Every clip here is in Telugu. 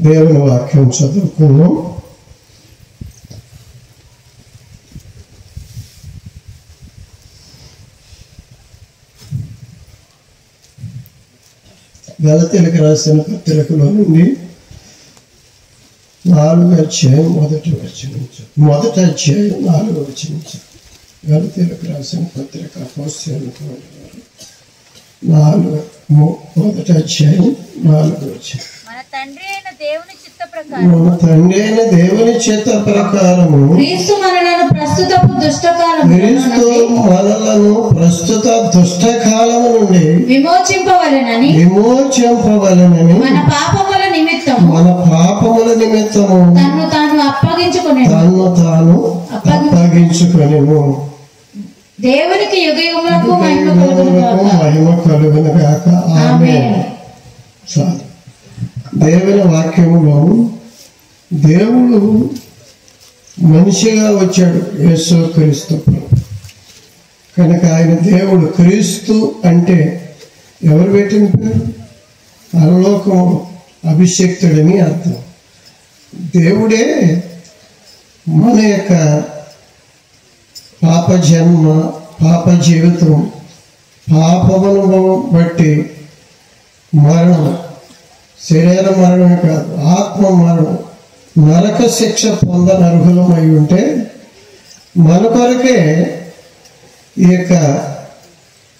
దేవుని వాక్యం చదువుకున్నాం. గలతీయులకు రాసిన పత్రికలో నుండి 4వ అధ్యాయం 1వ వచనం. మొదటి అధ్యాయం 4వ వచనం. గలతీయులకు రాసిన పత్రిక అపోస్తలులకు 1వ అధ్యాయం 4వ వచనం. మన తండ్రి అయిన దేవుని చిత్త ప్రకారము క్రీస్తు మనలను ప్రస్తుత దుష్టకాలము నుండి విమోచింపవలెనని మన పాపముల నిమిత్తము తన్ను తాను అప్పగించుకొనెను. దేవునికి యుగయుగములకు మహిమ కలుగును గాక. ఆమేన్. చాలు. దేవుని వాక్యములో దేవుడు మనిషిగా వచ్చాడు, యేసు క్రీస్తు. కనుక ఆయన దేవుడు. క్రీస్తు అంటే ఎవరు పెట్టిన పేరు? పరలోకము అభిషేక్తుడని అర్థం. దేవుడే మన యొక్క పాప జన్మ, పాప జీవితం, పాపమును బట్టి మరణం, శరీర మరణమే కాదు ఆత్మ మరణం, నరక శిక్ష పొందనర్హులమై ఉంటే మన కొరకే ఈ యొక్క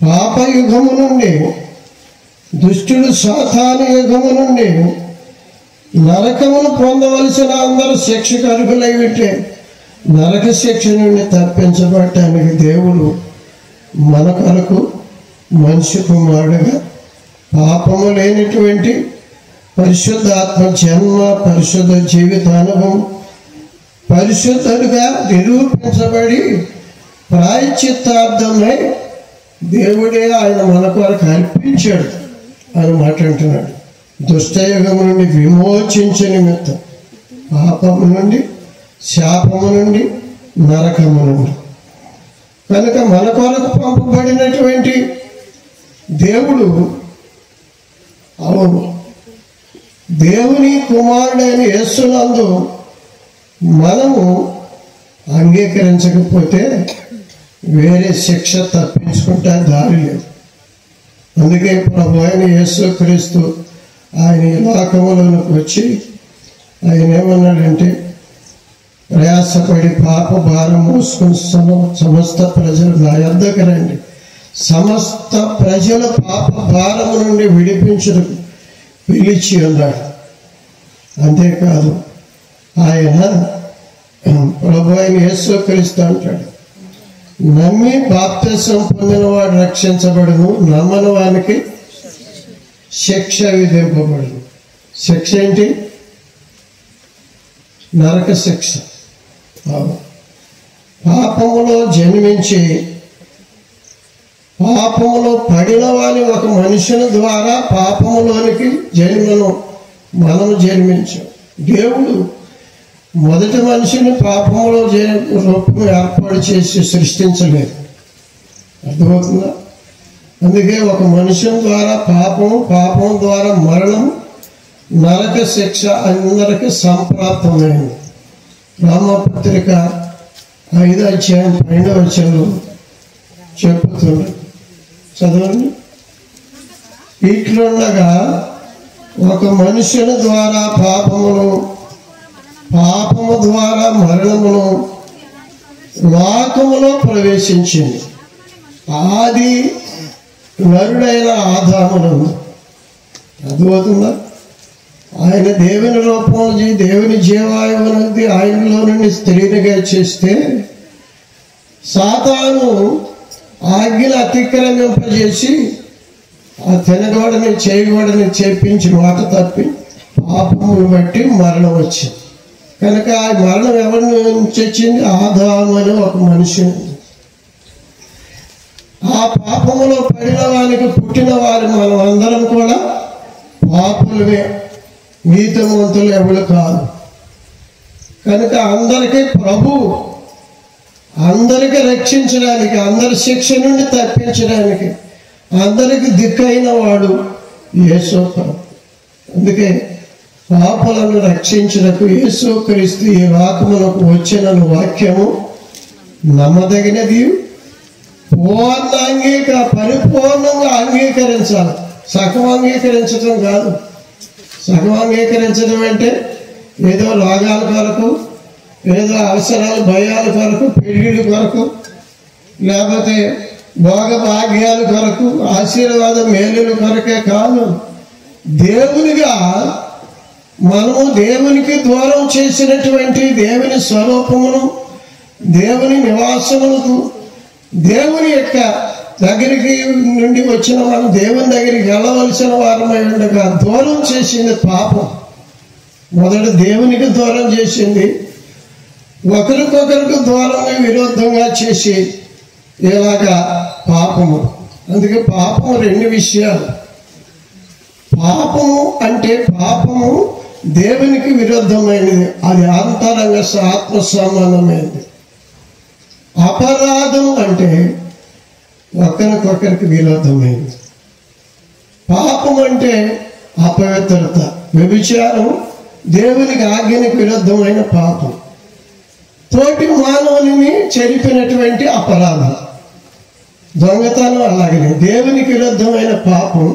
పాపయుగము నుండి, దుష్టుడు సాతాను యుగము నుండి నరకమును పొందవలసిన అందరూ శిక్షకు అర్హులై ఉంటే నరక శిక్ష నుండి తప్పించబడటానికి దేవుడు మన కొరకు మనిషి కుమారుడుగా పాపము లేనటువంటి పరిశుద్ధాత్మ జన్మ, పరిశుద్ధ జీవితానుభవం, పరిశుద్ధుడుగా నిరూపించబడి ప్రాయశ్చిత్తార్థమై దేవుడే ఆయన మన కొరకు అర్పించాడు అని మాట్లాడుతున్నాడు. దుష్టయుగము నుండి విమోచించే నిమిత్తం, పాపము నుండి, శాపము నుండి, నరకము నుండి. కనుక మన కొరకు పంపబడినటువంటి దేవుడు, అవును, దేవుని కుమారుడైన యేసునందు మనము అంగీకరించకపోతే వేరే శిక్ష తప్పించుకుంటే దారి లేదు. అందుకే ప్రభు అయిన యేసు క్రీస్తు ఆయన ఈ లోకములోనికి వచ్చి ఆయన ఏమన్నాడంటే, ప్రయాసపడి పాప భారం మోసుకుని సమస్త ప్రజలు నా యొద్దకు రండి, సమస్త ప్రజల పాప భారము నుండి విడిపించుటకు పిలిచి అన్నాడు. అంతేకాదు ఆయన ప్రభు అయిన యేసు క్రీస్తు అంటాడు, నమ్మి బాప్తిసం పొందిన వాడు రక్షించబడును, నమ్మని వానికి శిక్ష విధింపబడును. శిక్ష ఏంటి? నరక శిక్ష. పాపములో జన్మించి పాపములో పడిన వాని ఒక మనుషుని ద్వారా పాపములోనికి జన్మను మనము జన్మించాం. దేవుడు మొదటి మనిషిని పాపములో రూపం ఏర్పాటు చేసి సృష్టించలేదు. అర్థమవుతుందా? అందుకే ఒక మనుషుని ద్వారా పాపం ద్వారా మరణం, నరక శిక్ష అందరికి సంప్రాప్తమైంది. రామపత్రిక 5వ అధ్యాయం 2వ వచనంలో చెప్పుతున్నాడు, చదవండి. ఇట్లుండగా ఒక మనుషుని ద్వారా పాపము ద్వారా మరణమును లోకములో ప్రవేశించింది. ఆది నరుడైన ఆదామునందు. అర్థమవుతుందా? ఆయన దేవుని రూపంలో దేవుని జీవాయువునది ఆయనలో నుండి స్త్రీనిగా చేస్తే సాతాను ఆజ్ఞలు అతిక్రమింపజేసి ఆ తినగోడని చేయగోడని చేపించి మాట తప్పి పాపమును బట్టి మరణం వచ్చింది. కనుక ఆ మరణం ఎవరి నుంచి వచ్చింది? ఆదాము అని ఒక మనిషి. ఆ పాపములో పడిన వారికి పుట్టిన వారు మనం అందరం కూడా పాపులమే, నీతిమంతులు ఎవరు కాదు. కనుక అందరికీ ప్రభువు అందరికీ రక్షించడానికి, అందరి శిక్ష నుండి తప్పించడానికి అందరికి దిక్కైన వాడు యేసు ప్రభు. అందుకే పాపులను రక్షించుటకు యేసుక్రీస్తు ఈ లోకమునకు వచ్చిన వాక్యము నమ్మదగినది, పరిపూర్ణంగా అంగీకరించాలి. సగం అంగీకరించడం కాదు. సగం అంగీకరించడం అంటే ఏదో రోగాల కొరకు, ఏదో అవసరాలు భయాల కొరకు, పెళ్ళిళ్ళ కొరకు, లేకపోతే భోగభాగ్యాల కొరకు, ఆశీర్వాద మేలుల కొరకే కాదు. దేవునిగా మనము దేవునికి దూరం చేసినటువంటి దేవుని స్వరూపమును, దేవుని నివాసములకు, దేవుని యొక్క దగ్గరికి నుండి వచ్చిన మనం దేవుని దగ్గరికి వెళ్ళవలసిన వారమై ఉండగా దూరం చేసింది పాపం. మొదట దేవునికి దూరం చేసింది, ఒకరికొకరికి దూరంగా విరోధంగా చేసి ఇలాగా పాపము. అందుకే పాపము రెండు విషయాలు. పాపము అంటే పాపము దేవునికి విరుద్ధమైనది, అది అంతరంగ ఆత్మ సంబంధమైనది. అపరాధం అంటే ఒకరికొకరికి విరోధమైనది. పాపం అంటే అపవిత్రత, వ్యభిచారం దేవునికి ఆజ్ఞనికి విరుద్ధమైన పాపం. తోటి మానవుని చెరిపినటువంటి అపరాధం, దొంగతనం అలాగనే దేవునికి విరుద్ధమైన పాపం.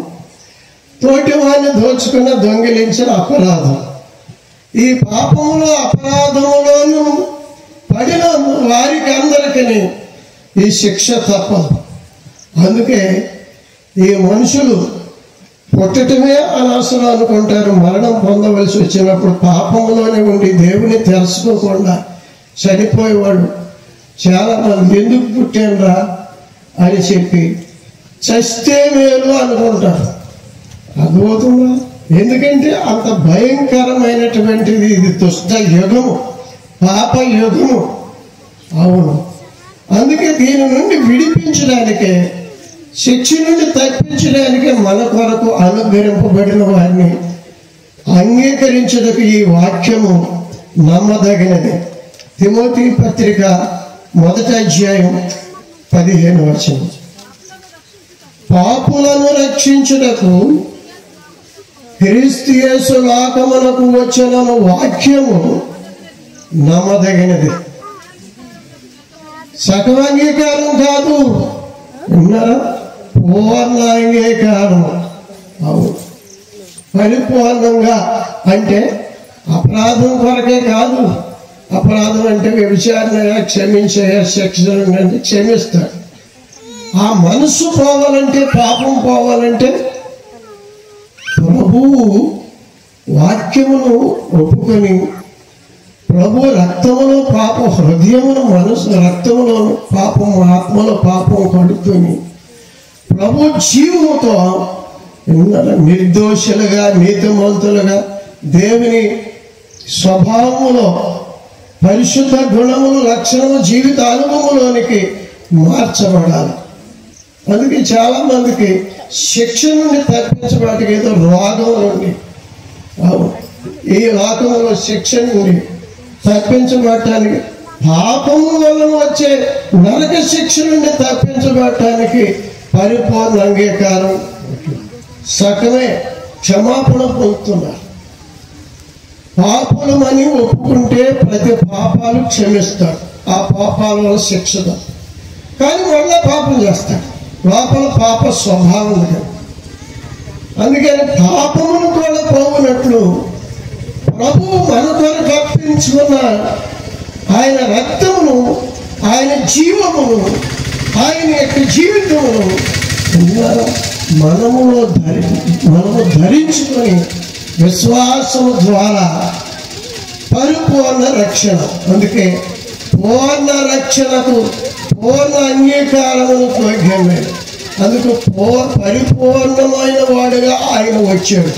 తోటి వారిని దోచుకున్న, దొంగిలించిన అపరాధం. ఈ పాపములో అపరాధములోనూ పడిన వారికి అందరికీ ఈ శిక్ష తప్పదు. అందుకే ఈ మనుషులు పుట్టటమే అనవసరం అనుకుంటారు. మరణం పొందవలసి వచ్చినప్పుడు పాపంలోనే ఉండి దేవుని తెలుసుకోకుండా చనిపోయేవాడు చాలామంది. ఎందుకు పుట్టానురా అని చెప్పి చస్తే మేలు అనుకుంటారు. అద్భుతంగా, ఎందుకంటే అంత భయంకరమైనటువంటిది ఇది. దుష్ట యుగము, పాప యుగము. అవును, అందుకే దీని నుండి విడిపించడానికే, శిక్ష నుండి తప్పించడానికి మన కొరకు అనుగ్రహింపబడిన వారిని అంగీకరించడానికి ఈ వాక్యము నమ్మదగినది. తిమోతి పత్రిక 1వ అధ్యాయం 15వ వచనం. పాపులను రక్షించుటకు క్రీస్తు యేసు లోకమునకు వచ్చిన వాక్యము నమ్మదగినది. సగం అంగీకారం కాదు, విన్నారా? పూర్ణ అంగీకారం. అవును, పరిపూర్ణంగా అంటే అపరాధం కొరకే కాదు. అపరాధం అంటే వ్యభిచారణ క్షమించే, శిక్ష అంటే క్షమిస్తాడు. ఆ మనసు పోవాలంటే, పాపం పోవాలంటే ప్రభువు వాక్యమును ఒప్పుకొని, ప్రభు రక్తములో పాపం, హృదయమును మనసు రక్తములో పాపం, ఆత్మలో పాపం కడుక్కొని ప్రభు జీవముతో నిర్దోషులుగా, నీతిమంతులుగా, దేవుని స్వభావములో పరిశుద్ధ గుణములు, లక్షణము, జీవిత అనుభవంలోనికి మార్చబడాలి. అందుకే చాలా మందికి శిక్ష నుండి తప్పించబడికి ఏదో రోగం నుండి, ఈ లోకంలో శిక్ష నుండి తప్పించబడటానికి, పాపము వలన వచ్చే నరక శిక్ష నుండి తప్పించబడటానికి పరిపూర్ణ అంగీకారం, సకమే క్షమాపణ పొందుతున్నారు. పాపులమని ఒప్పుకుంటే ప్రతి పాపాలు క్షమిస్తాడు. ఆ పాపాల వల్ల శిక్ష, కానీ మళ్ళీ పాపం చేస్తాడు. లోపల పాప స్వభావం ఉంది. అందుకని పాపమును కూడా పోవునట్లు ప్రభువు మన కొరకు అర్పించుకున్న ఆయన రక్తమును, ఆయన జీవమును, ఆయన యొక్క జీవితమును మనము ధరించుకొని విశ్వాసము ద్వారా పరిపూర్ణ రక్షణ. అందుకే పూర్ణ రక్షణకు పూర్ణ అంగీకారమును కోరికమే. అందుకు పరిపూర్ణమైన వాడుగా ఆయన వచ్చాడు.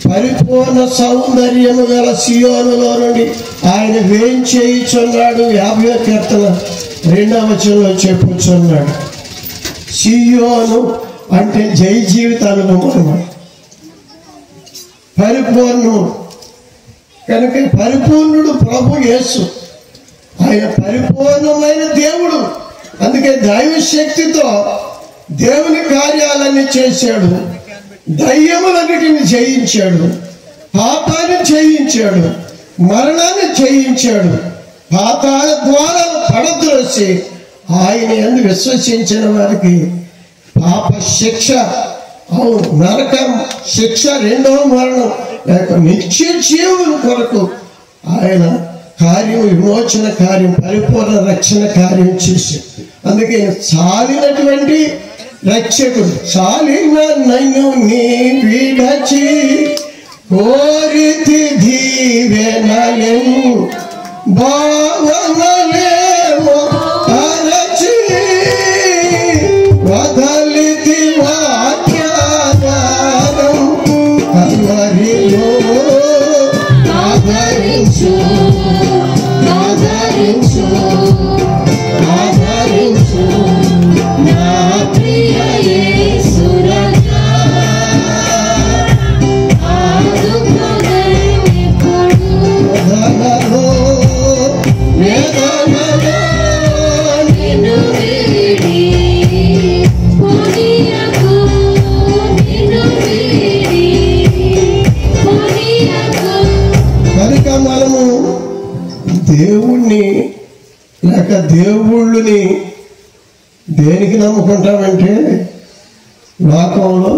పరిపూర్ణ సౌందర్యము గల సియోనులో నుండి ఆయన వేంచేయుచున్నాడు. 50వ కీర్తన 2వ వచనంలో చెప్పుచున్నాడు. సియోను అంటే జై జీవిత అనుభవం, పరిపూర్ణుడు కనుక పరిపూర్ణుడు ప్రభు యేసు. ఆయన పరిపూర్ణమైన దేవుడు. అందుకే దైవ శక్తితో దేవుని కార్యాలన్నీ చేశాడు. దయ్యములన్నిటిని జయించాడు, పాపాన్ని జయించాడు, మరణాన్ని జయించాడు, పాతాళ ద్వారాలు పడద్రోసి ఆయన యందు విశ్వసించిన వారికి పాప శిక్ష, అవును నరకం శిక్ష, రెండవ మరణం లేక నిత్య జీవుని కొరకు ఆయన కార్యం, విమోచన కార్యం, పరిపూర్ణ రక్షణ కార్యం చేసి, అందుకే చాలినటువంటి రక్షకుడు. చాలిన నన్ను నీ విడచి కోరితి దీవెనలెను భావనలేమో తరచి వదలితి వాక్యాగారం కల్వరిలో ఆదరించు ఆదరించు ఆదరించు నా ప్రియ యేసు రాజా. వేదనలో వేదనలో నిన్ను వీడి పోనీయకు, నిన్ను వీడి పోనీయకు. కనుక మనము దేవుణ్ణి లేక దేవుళ్ళని దేనికి నమ్ముకుంటామంటే, లోకంలో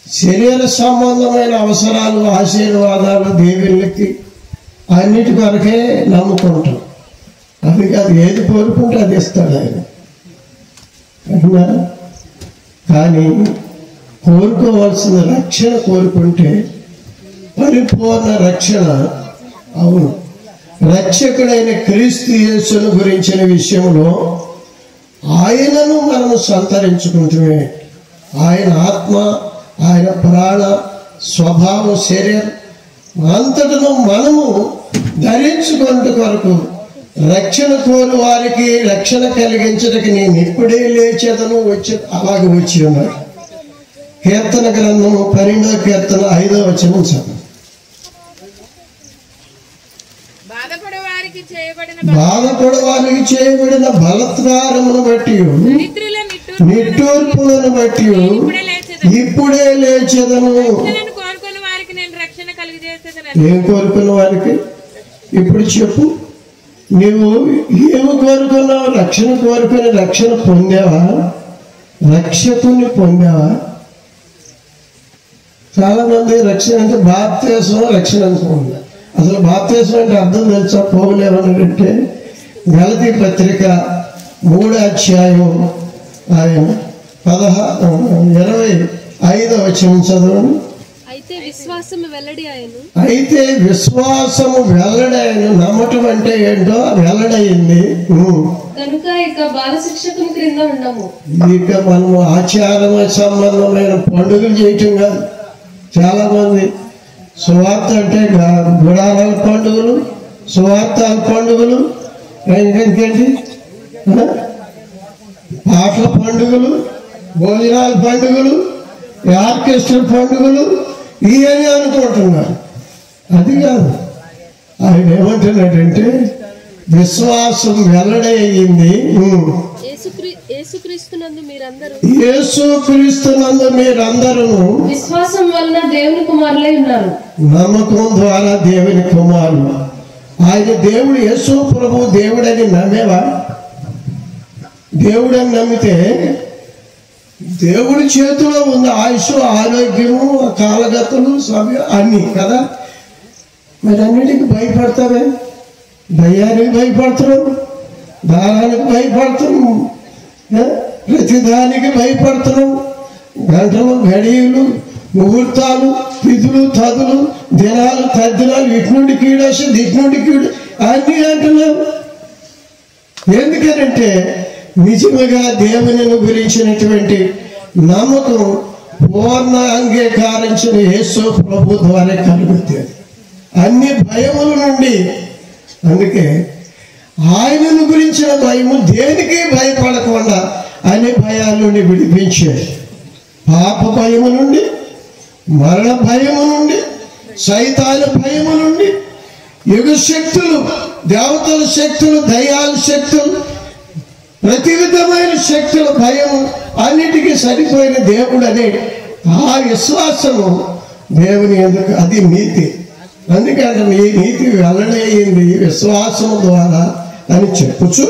శరీర సంబంధమైన అవసరాలు, ఆశీర్వాదాలు, దేవుళ్ళకి అన్నిటి కొరకే నమ్ముకుంటాం. అది కాదు, ఏది కోరుకుంటే అది ఇస్తాడు ఆయన. అవునా? కానీ కోరుకోవాల్సిన రక్షణ కోరుకుంటే పరిపూర్ణ రక్షణ. అవును, రక్షకుడైన క్రీస్తు యేసును గురించిన విషయంలో ఆయనను మనము సంతరించుకుంటుమే. ఆయన ఆత్మ, ఆయన ప్రాణ, స్వభావం, శరీరం అంతటను మనము ధరించుకున్నట్టు కొరకు రక్షణ కోరు వారికి రక్షణ కలిగించడానికి నేను ఇప్పుడే లేచేదను వచ్చి అలాగే వచ్చి ఉన్నాడు. కీర్తన గ్రంథము 12వ కీర్తన 5వ వచనం చదువు. బాధపడు వారికి చేయబడిన బలత్కారమును బట్టి నిట్టూర్పులను బట్టి ఇప్పుడే లేచేదను. ఏం కోరుకున్న వారికి ఇప్పుడు చెప్పు. నువ్వు ఏమి కోరుకున్నావు? రక్షణ కోరుకుని రక్షణ పొందావా? రక్షకుని పొందావా? చాలా మంది రక్షణ అంటే బాప్తిస్మం రక్షణ అనుకుంటున్నారు. అసలు బాప్తిస్మం అంటే అర్థం తెలుసా? పోగులేమన్నాడంటే గలతీ పత్రిక 3వ అధ్యాయం ఆయన 25వ వచనం చదవండి. అయితే విశ్వాసము వెల్లడైను. నమ్మటం అంటే ఏంటో వెల్లడైంది. కనుక ఇక బాలశిక్షకుని క్రింద ఉండము. ఇక మనము ఆచార సంబంధమైన పండుగలు చేయటం కాదు. చాలా మంది సువార్త అంటే గుడారాల పండుగలు, సువార్తాల పండుగలు, ఇంకేంటి పాటల పండుగలు, భోజనాల పండుగలు, ఆర్కెస్ట్రా పండుగలు ఇవన్నీ అనుకుంటున్నారు. అది కాదు. ఆయన ఏమంటున్నాడంటే విశ్వాసం వెల్లడయ్యింది. యేసుక్రీస్తునందు మీరందరూ విశ్వాసం వలన దేవుని కుమారులై ఉన్నారు. నమ్మకం ద్వారా దేవుని కుమారులు. ఆయన దేవుడు, యేసు ప్రభు దేవుడని నమ్మేవా? దేవుడని నమ్మితే దేవుడి చేతిలో ఉంది ఆయుష్, ఆరోగ్యము, కాలగతులు, సమయం అన్నీ కదా. మరి అన్నిటికి భయపడతావే? దయ్యానికి భయపడతారు, దారానికి భయపడతారు, ప్రతిదానికి భయపడుతున్నాం. గంటలు, గడియలు, ముహూర్తాలు, తిథులు, తదులు, దినాలు, తద్దినాలు, ఇటు నుండి కీడేసి ఇటు నుండి కీడు అన్నీ అంటున్నాం. ఎందుకనంటే నిజముగా దేవుని గురించినటువంటి నమ్మకం పూర్ణ అంగీకరించిన యేసు ప్రభు ద్వారా కలుగుతుంది అన్ని భయముల నుండి. అందుకే ఆయనను గురించిన భయము దేనికి భయపడకుండా అన్ని భయాల నుండి విడిపించే పాప భయము నుండి, మరణ భయము నుండి, సైతాన భయము నుండి, యుగ శక్తులు, దేవతల శక్తులు, దయ్యాల శక్తులు, ప్రతి విధమైన శక్తుల భయము అన్నిటికీ సరిపోయిన దేవుడు అనే ఆ విశ్వాసము దేవుని ఎందుకు అది నీతి. అందుకంటే ఈ నీతి వెల్లడయ్యింది విశ్వాసం ద్వారా అని చెప్పుచు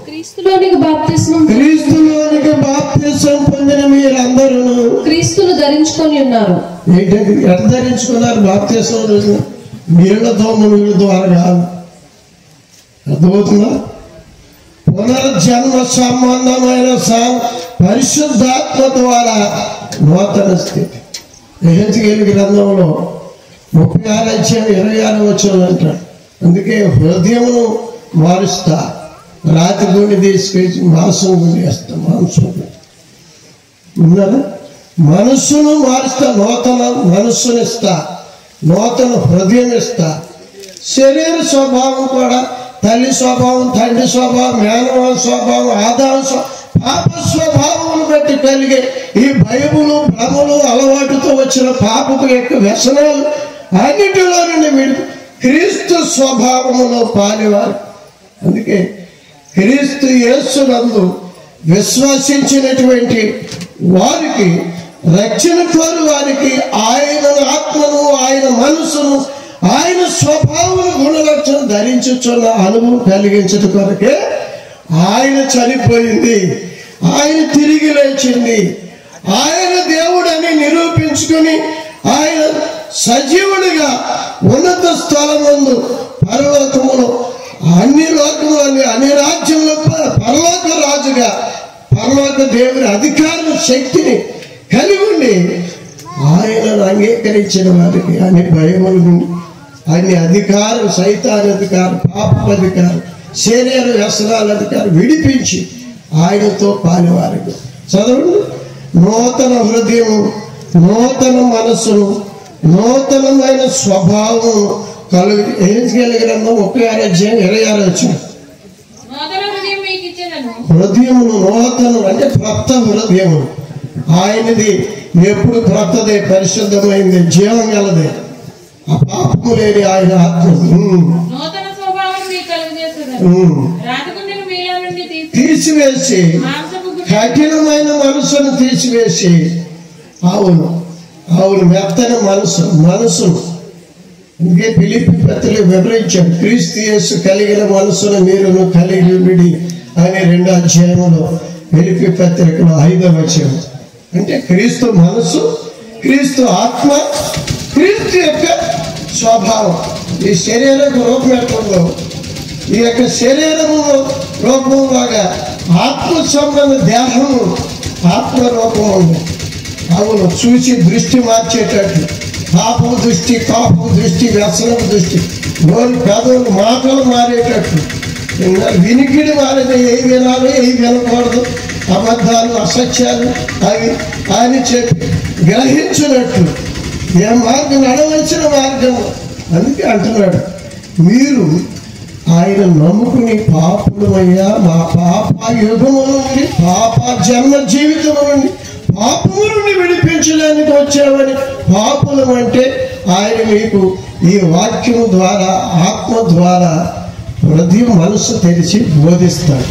క్రీస్తులోనికి బాప్తిసం పొందిన మీరందరూ క్రీస్తును ధరించుకొని ఉన్నారు. ఏంటంటే ఎట్లా ధరించుకున్నారు? బాప్తిసం రోజు నీళ్లతో మునుగుల ద్వారా కాదు. అర్థమవుతుందా? పునర్జన్మ సంబంధమైన పరిశుద్ధాత్మ ద్వారా నూతన స్థితి. యెహెజ్కేలు గ్రంథంలో 36:26 అంటాడు. అందుకే హృదయమును మారుస్తా, రాతి గుండి తీసుకొచ్చి మాంసం గుండి వేస్తా. మాంసం ఉన్నారా? మనస్సును మారుస్తా, నూతన మనస్సునిస్తా, నూతన హృదయం ఇస్తా. శరీర స్వభావం కూడా తల్లి స్వభావం, తండ్రి స్వభావం, మేనమాన స్వభావం, ఆదాము పాప స్వభావమును బట్టి కలిగే ఈ భయములు, భ్రమలు, అలవాటుతో వచ్చిన పాపపు యొక్క వ్యసనాలు అన్నిటిలో నుండి వీడు క్రీస్తు స్వభావములో పాలివారు. అందుకే క్రీస్తు యేసునందు విశ్వసించినటువంటి వారికి, రక్షణ కోరు వారికి ఆయన ఆత్మను, ఆయన మనసును, ఆయన స్వభావం గుణలక్షణ ధరించుచున్న అనుభవం కలిగించడం కొరకే ఆయన చనిపోయింది, ఆయన తిరిగి లేచింది, ఆయన దేవుడని నిరూపించుకుని ఆయన సజీవుడిగా ఉన్నత స్థలమందు పరలోకములో అన్ని లోకములు, అన్ని రాజ్యముల పరలోక రాజుగా, పరలోక దేవుని అధికారం, శక్తిని కలిగి ఉండి ఆయనను అంగీకరించిన వారికి అన్ని భయములు, అన్ని అధికారం, సైతాన్ అధికారం, పాప అధికారం, శరీర వ్యసనాల అధికారం విడిపించి ఆయనతో పాలివారికి. చదవండి. నూతన హృదయము, నూతన మనస్సును, నూతనమైన స్వభావం కలుగు. యెహెజ్కేలు గ్రంథం 36:26. హృదయమును నూతనం అంటే క్రొత్త హృదయము. ఆయనది ఎప్పుడు క్రొత్తదే, పరిశుద్ధమైంది, జీవం గలదే, ఆ పాపము లేని ఆయన ఆత్మ తీసివేసి, కఠినమైన మనసును తీసివేసి, అవును అవును మెత్తని మనసును ఇంకే ఫిలిప్పీ పత్రికలో వివరించాడు. క్రీస్తు యేసు కలిగిన మనసును మీరును కలిగి ఉండి అని 2వ అధ్యాయంలో ఫిలిప్పీ పత్రికలో 5వ వచనం. అంటే క్రీస్తు మనసు, క్రీస్తు ఆత్మ, క్రీస్తు యొక్క స్వభావం. ఈ శరీరకు రూపం ఎట్లుందో ఈ యొక్క శరీరము రూపంలాగా ఆత్మ సంబంధ దేహము ఆత్మ రూపం ఉంది. అవును, చూసి దృష్టి మార్చేటట్లు, పాపము దృష్టి, కాపు దృష్టి, వ్యసనపు దృష్టి, నోరు పెదవులు మాటలు మారేటట్లు, వినికిడి మారేది, ఏ వినాలో ఏ వినకూడదు, అబద్ధాలు, అసత్యాలు అవి అని చెప్పి గ్రహించినట్లు ఏ మార్గం నడవలసిన మార్గము. అందుకే అంటున్నాడు, మీరు ఆయన నమ్ముకుని పాపులమయ్యా, మా పాప యుగము నుండి, పాప జన్మ జీవితము నుండి, పాపము నుండి విడిపించడానికి వచ్చామని. పాపులం అంటే ఆయన మీకు ఈ వాక్యము ద్వారా, ఆత్మ ద్వారా హృదయం, మనసు తెరిచి బోధిస్తాడు.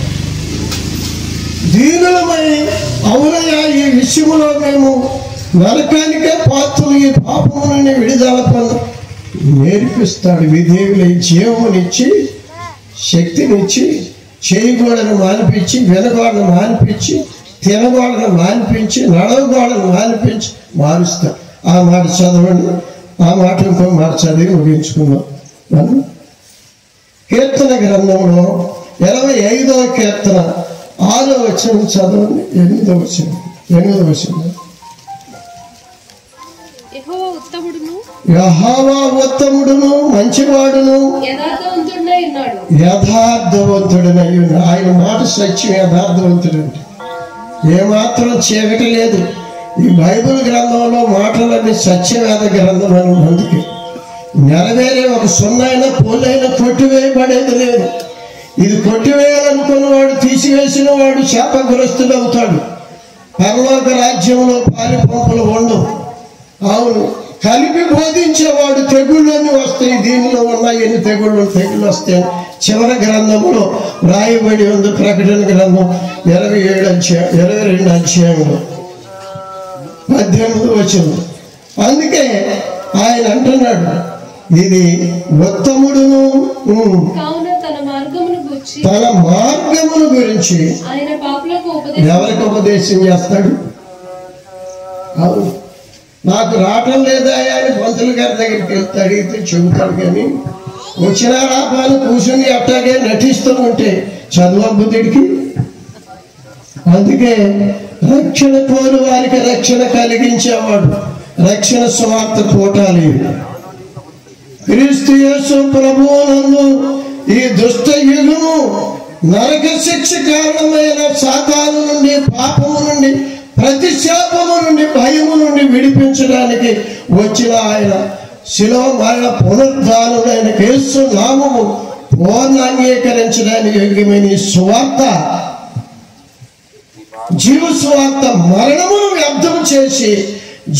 దీనులమై అవునయ్యా, ఈ విషయంలో మేము నరకానికే పాత్రలు, ఈ పాపము నుండి విడుదల పొంద నేర్పిస్తాడు. విధేయులై జీవమునిచ్చి, శక్తినిచ్చి, చేయగోడను మానిపించి, వినగోడను మానిపించి, తినగోడను మానిపించి, నడవగోడను మానిపించి మారుస్తాడు. ఆ మాట చదవండి. ఆ మాట ఇంకో మాట చదివి ముగించుకున్నాం. మనం కీర్తన గ్రంథంలో 25వ కీర్తన 6వ వచనం చదవండి. 8వ వచనం. యెహోవా ఉత్తముడును మంచివాడును సత్యవంతుడై ఉన్నాడు. యథార్థవంతుడనై ఉన్నాడు. ఆయన మాట సత్యం, యథార్థవంతుడంటే ఏమాత్రం చీకటి లేదు. ఈ బైబిల్ గ్రంథంలో మాటలన్నీ సత్యవేద గ్రంథం అని అందుకే నెరవేరే ఒక సున్నైనా పోలైనా కొట్టివేయబడేది లేదు. ఇది కొట్టివేయాలనుకున్నవాడు, తీసివేసిన వాడు శాపగ్రస్తుడు అవుతాడు. పరలోక రాజ్యంలో పాలి పంపులు ఉండవు. అవును, కలిపి బోధించేవాడు తెగుళ్ళన్నీ వస్తాయి. దీనిలో ఉన్న ఎన్ని తెగుళ్ళు వస్తాయి చివరి గ్రంథంలో రాయబడి ఉంది. ప్రకటన గ్రంథం 22 అధ్యాయంలో 18 వచనం. అందుకే ఆయన అంటున్నాడు, ఇది ఉత్తముడును కావున తన మార్గమును గురించి ఆయన పాపులకు ఎవరికి ఉపదేశం చేస్తాడు? అవును, నాకు రావటం లేదా అని పంతులు గారి దగ్గరికి వెళ్తే అడిగితే చెబుతాడు. కానీ వచ్చిన రాపాలు కూర్చుని అట్టాగే నటిస్తూ ఉంటే చదువబుద్ధుడికి. అందుకే రక్షణ కోరు వారికి రక్షణ కలిగించేవాడు రక్షణ సువార్త పోటాలి. క్రీస్తు యేసు ప్రభువునందు ఈ దుష్ట యుగము నరక శిక్ష కారణమైన సాతాను నుండి, పాపము నుండి, ప్రతిశాపము నుండి, భయము నుండి విడిపించడానికి వచ్చిన ఆయన శిలువ మరణ పునరుద్ధానుడైన యేసు నామము పూర్ణ అంగీకరించడానికి యోగ్యమైన ఈ సువార్త, జీవ సువార్త మరణమును వ్యర్థం చేసి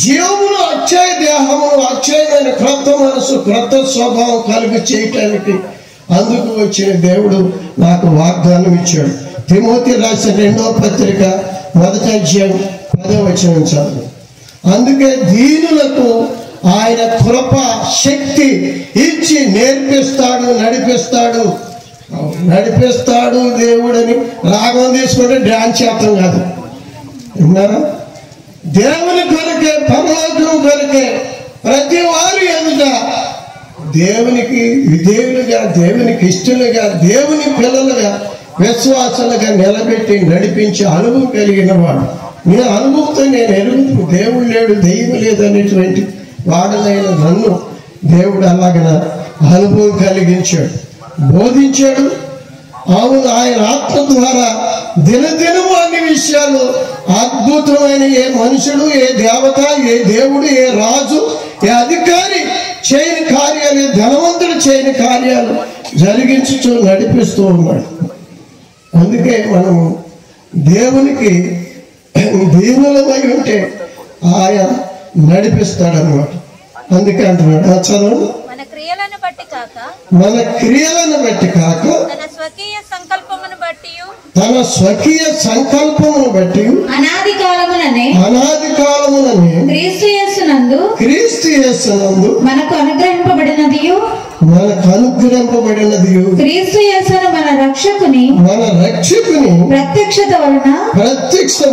జీవమును, అక్షయ దేహమును, అక్షయమైన క్రొత్త మనసు, క్రొత్త స్వభావం కలుగు చేయటానికి అందుకు వచ్చిన దేవుడు నాకు వాగ్దానం ఇచ్చాడు. తిమోతి రాసిన 2వ పత్రిక 1వ అధ్యాయం 10వ వచనం చదువు. అందుకే దీనులకు ఆయన కృప శక్తి ఇచ్చి నడిపిస్తాడు దేవుడని రాగం తీసుకుంటే డ్యాన్స్ చేస్తాం కాదు. విన్నారా? దేవుని కొరకే, పరలోకం కొరకే ప్రతి వారు ఎదుట దేవునికి విధేయులుగా, దేవునికి ఇష్టలుగా, దేవుని పిల్లలుగా, విశ్వాసాలుగా నిలబెట్టి నడిపించి అనుభవం కలిగిన వాడు. నేను అనుభవంతో నేను ఎరుగుతూ దేవుడు లేడు, దెయ్యం లేదు అనేటువంటి వాడనైన నన్ను దేవుడు అలాగన అనుభవం కలిగించాడు, బోధించాడు. అవును, ఆయన ఆత్మ ద్వారా దినదినము అన్ని విషయాలు అద్భుతమైన ఏ మనుషుడు, ఏ దేవత, ఏ దేవుడు, ఏ రాజు, ఏ అధికారి చేయని కార్యాలు, ఏ ధనవంతుడు చేయని కార్యాలు జరిగించుతూ నడిపిస్తూ ఉన్నాడు. అందుకే మనము దేవునికి దీనులమై ఉంటే ఆయన నడిపిస్తాడన్నమాట. అందుకే అంటున్నాడు, చదవండి. మన క్రియలను బట్టి కాక తన స్వకీయ సంకల్పమును బట్టి అనాది కాలముననే క్రీస్తు యేసునందు మనకు అనుగ్రహింపబడినదియు క్రీస్తు యేసును మన రక్షకుని ప్రత్యక్షత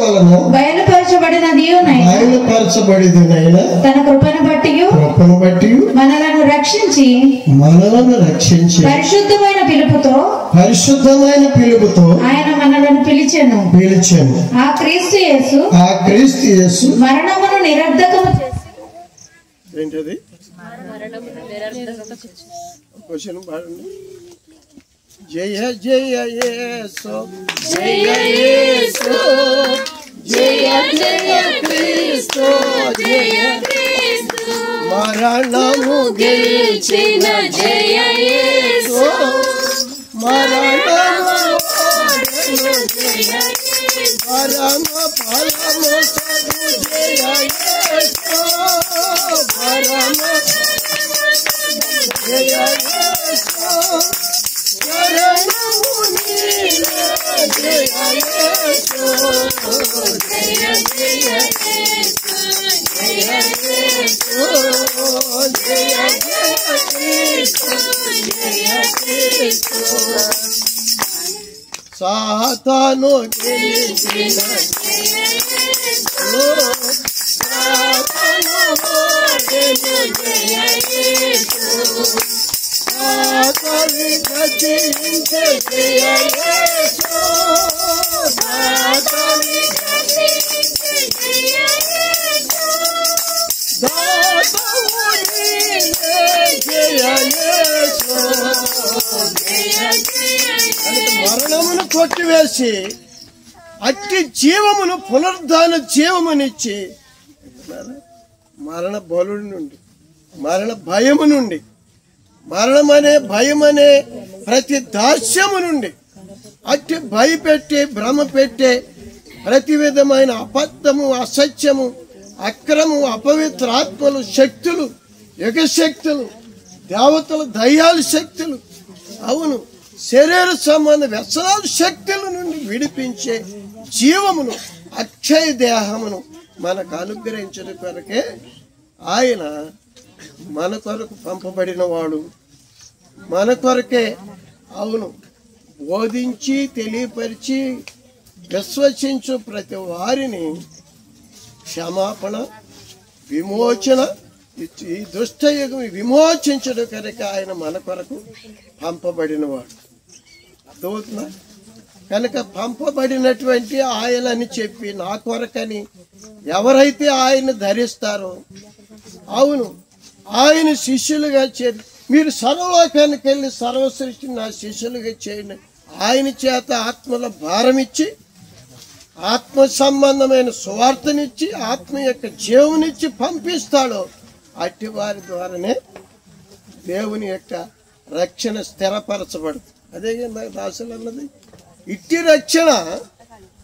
వలన బయలుపరచబడినదియునైనా తన కృపను బట్టి మనలను రక్షించి పరిశుద్ధమైన పిలుపుతో ఆయన మనలను పిలిచెను. ఆ క్రీస్తు యేసు మరణమును నిరర్ధకము చేసి ఏంటది క్వశ్చన్ పాడండి. జయ జయ యేసు, జయ యేసు, జయ జయ క్రీస్తు, జయ క్రీస్తు, మరణము గెలిచిన జయ యేసు, మరణము జయ పరమ ఫలము జయ యేసు, పరమ జయ యేసు, శరణము నీవే జయ యేసు, జయ జయ యేసు, జయ యేసు, జయ జయ క్రీస్తు, జయ క్రీస్తు, సాతాను గెలిచిన జయ యేసు, సాతాను ఓడెను జయ యేసు, సాతాను గతించే జయ యేసు, సాతాను గతించే జయ యేసు, దాతవు నీవే జయ యేసు, జయ కొట్టివేసి అట్టి జీవమును పునరుద్ధాన జీవమునిచ్చి మరణ బలుడి నుండి, మరణ భయము నుండి, మరణమనే భయమనే ప్రతి దాస్యము నుండి, అట్టి భయపెట్టే భ్రమ పెట్టే ప్రతి విధమైన అబద్ధము, అసత్యము, అక్రము, అపవిత్రాత్మలు, శక్తులు, యుగశక్తులు, దేవతలు, దయ్యాల శక్తులు, అవును శరీర సంబంధ వ్యసనాల శక్తుల నుండి విడిపించే జీవమును, అక్షయ దేహమును మనకు అనుగ్రహించిన కొరకే ఆయన మన కొరకు పంపబడిన వాడు. మన కొరకే అవును బోధించి తెలియపరిచి విశ్వసించు ప్రతి వారిని క్షమాపణ, విమోచన, ఈ దుష్టయుగం విమోచించడం కనుక ఆయన మన కొరకు పంపబడినవాడు. అర్థమవుతుందా? కనుక పంపబడినటువంటి ఆయన అని చెప్పి నా కొరకని ఎవరైతే ఆయన ధరిస్తారో, అవును ఆయన శిష్యులుగా చేరి మీరు సర్వలోకానికి వెళ్ళి సర్వ సృష్టిని నా శిష్యులుగా చేయండి, ఆయన చేత ఆత్మల భారమిచ్చి ఆత్మ సంబంధమైన సువార్తనిచ్చి ఆత్మ యొక్క జీవనిచ్చి పంపిస్తాడో అట్టి వారి ద్వారానే దేవుని యొక్క రక్షణ స్థిరపరచబడుతుంది. అదే దాసులు అన్నది. ఇట్టి రక్షణ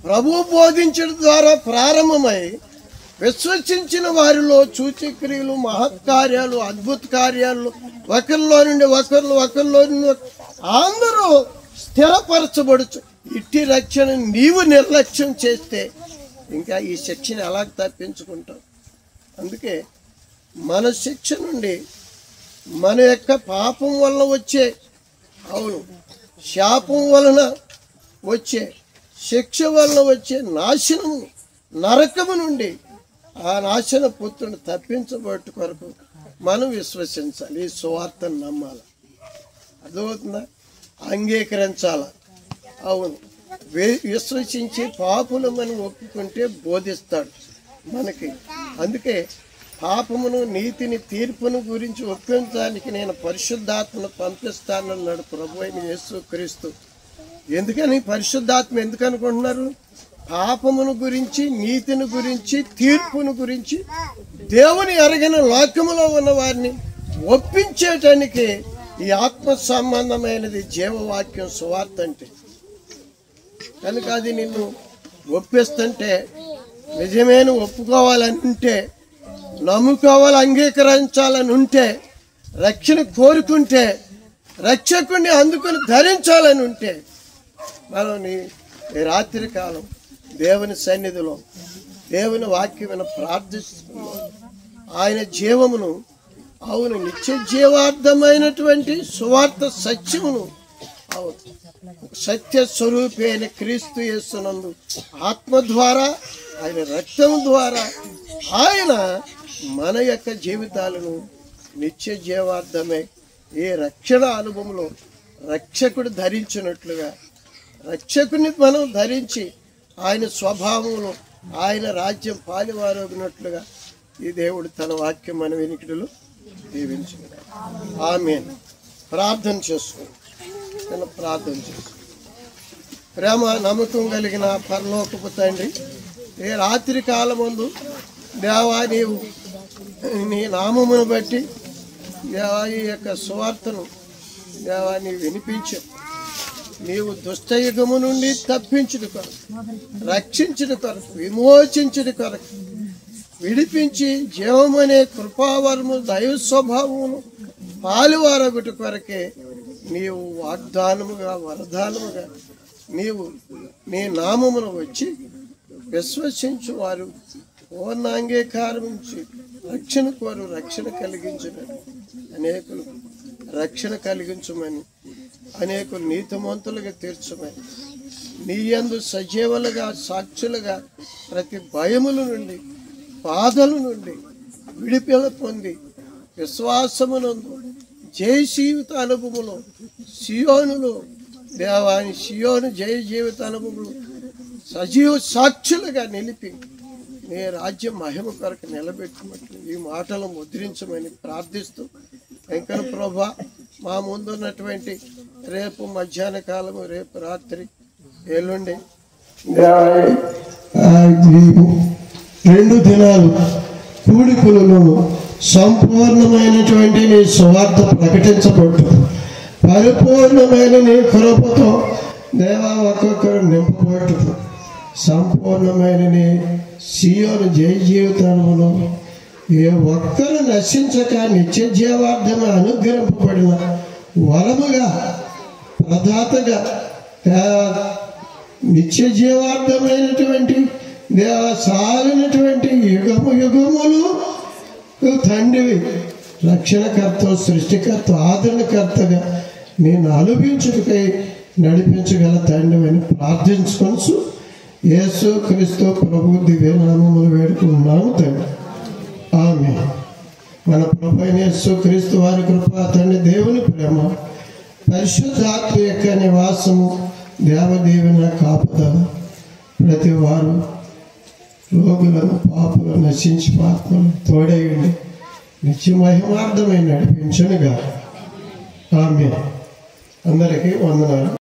ప్రభు బోధించడం ద్వారా ప్రారంభమై విశ్వసించిన వారిలో సూచక్రియలు, మహత్కార్యాలు, అద్భుత కార్యాలు ఒకరిలో నుండి ఒకరిలో నుండి అందరూ స్థిరపరచబడుచు. ఇట్టి రక్షణ నీవు నిర్లక్ష్యం చేస్తే ఇంకా ఈ శిక్షను ఎలా తప్పించుకుంటావు? అందుకే మన శిక్ష నుండి, మన యొక్క పాపం వలన వచ్చే అవును శాపం వలన వచ్చే శిక్ష వలన వచ్చే నాశనము, నరకము నుండి ఆ నాశన పుత్రుని తప్పించబట్టు కొరకు మనం విశ్వసించాలి. ఈ సువార్తను నమ్మాలి. అర్థమవుతుందా? అంగీకరించాలి. అవును విశ్వసించి పాపులు మనం ఒప్పుకుంటే బోధిస్తాడు మనకి. అందుకే పాపమును, నీతిని, తీర్పును గురించి ఒప్పించడానికి నేను పరిశుద్ధాత్మను పంపిస్తానన్నాడు ప్రభు అయిన యేసు క్రీస్తు. ఎందుకని పరిశుద్ధాత్మ ఎందుకు అనుకుంటున్నారు? పాపమును గురించి, నీతిని గురించి, తీర్పును గురించి దేవుని ఎరగిన లోకములో ఉన్న వారిని ఒప్పించేటానికి ఈ ఆత్మ సంబంధమైనది జీవవాక్యం సువార్త అంటే. కనుక అది నిన్ను ఒప్పిస్తుంటే, నిజమేను ఒప్పుకోవాలని ఉంటే, నమ్ముకోవాలి, అంగీకరించాలని ఉంటే, రక్షణ కోరుకుంటే, రక్షకుడిని అందుకొని ధరించాలని ఉంటే, మనం ఈ రాత్రి కాలం దేవుని సన్నిధిలో దేవుని వాక్యమైన ప్రార్థిస్తున్నాం. ఆయన జీవమును, అవును నిత్య జీవార్థమైనటువంటి సువార్త సత్యమును, అవును సత్య స్వరూపి అయిన క్రీస్తు యేసునందు ఆత్మ ద్వారా, ఆయన రక్తం ద్వారా ఆయన మన యొక్క జీవితాలను నిత్య జీవార్థమై ఏ రక్షణ అనుభవంలో రక్షకుడు ధరించినట్లుగా రక్షకుని మనం ధరించి ఆయన స్వభావంలో ఆయన రాజ్యం పాలివారగినట్లుగా ఈ దేవుడు తన వాక్యం మన వినికిడిలో దీవించింది. ఆమేన్. ప్రార్థన చేసుకోండి. ప్రార్థన చేసుకోండి. ప్రేమ నమ్మకం కలిగిన పరలోకపు తండ్రి, ఏ రాత్రి కాలమందు దేవా నీవు నీ నామమును బట్టి దేవా ఈ యొక్క సువార్తను దేవా నీవు వినిపించు. నీవు దుష్టయుగము నుండి తప్పించుట కొరకు, రక్షించుట కొరకు, విమోచించుట కొరకు, విడిపించి జీవమనే కృపావరము, దైవ స్వభావమును పాలువారగుట కొరకే నీవు వాగ్దానముగా, వరదానముగా నీవు నీ నామమును వచ్చి విశ్వసించు వారు పూర్ణ అంగీకారమించి రక్షణ కోరు రక్షణ కలిగించిన అనేకులు రక్షణ కలిగించమని, అనేకులు నీతిమంతులుగా తీర్చమని, నీ యందు సజీవులుగా, సాక్షులుగా ప్రతి భయముల నుండి, బాధల నుండి విడిపిల పొంది విశ్వాసమునందు జయ జీవిత అనుభవములో సియోనులో దేవాని సియోను జయ జీవిత అనుభవములు సజీవ సాక్షులుగా నిలిపి నీ రాజ్యం మహిమ కొరకు నిలబెట్టుమని ఈ మాటలు ముద్రించమని ప్రార్థిస్తూ, వెంకట ప్రభా మా ముందున్నటువంటి రేపు మధ్యాహ్న కాలము, రేపు రాత్రి ఎల్లుండి 2 దినాలు కూడికులను సంపూర్ణమైనటువంటి నీ సువార్త ప్రకటించబట్టు, పరిపూర్ణమైన నీ కృపతో దేవా ఒక్కొక్కరు నింపబట్టు, సంపూర్ణమైన నీ సీయోను జయ జీవితంలో ఏ ఒక్కరు నశించక నిత్య జీవార్థమే అనుగ్రహింపబడిన వరముగా ప్రదాతగా నిత్య జీవార్థమైనటువంటి సాలినటువంటి యుగములు తండ్రివి, రక్షణకర్త, సృష్టికర్త, ఆదరణకర్తగా నేను అనుభవించుటకై నడిపించగల తండ్రి అని ప్రార్థించుకొనచ్చు. యేసు క్రీస్తు ప్రభు దివ్యనామములు వేడుకున్నాము తండ్రి, ఆమేన్. మన ప్రభు అయిన యేసు క్రీస్తు వారి కృప, తండ్రి దేవుని ప్రేమ, పరిశుద్ధాత్మ యొక్క నివాసము, దేవదేవుని కాపుదల ప్రతి వారు రోగులను, పాపులను, నశించి పాత్మలను తోడేయండి, నిత్య మహిమార్థమై నడిపించునుగా. ఆమేన్. అందరికీ వందనాలు.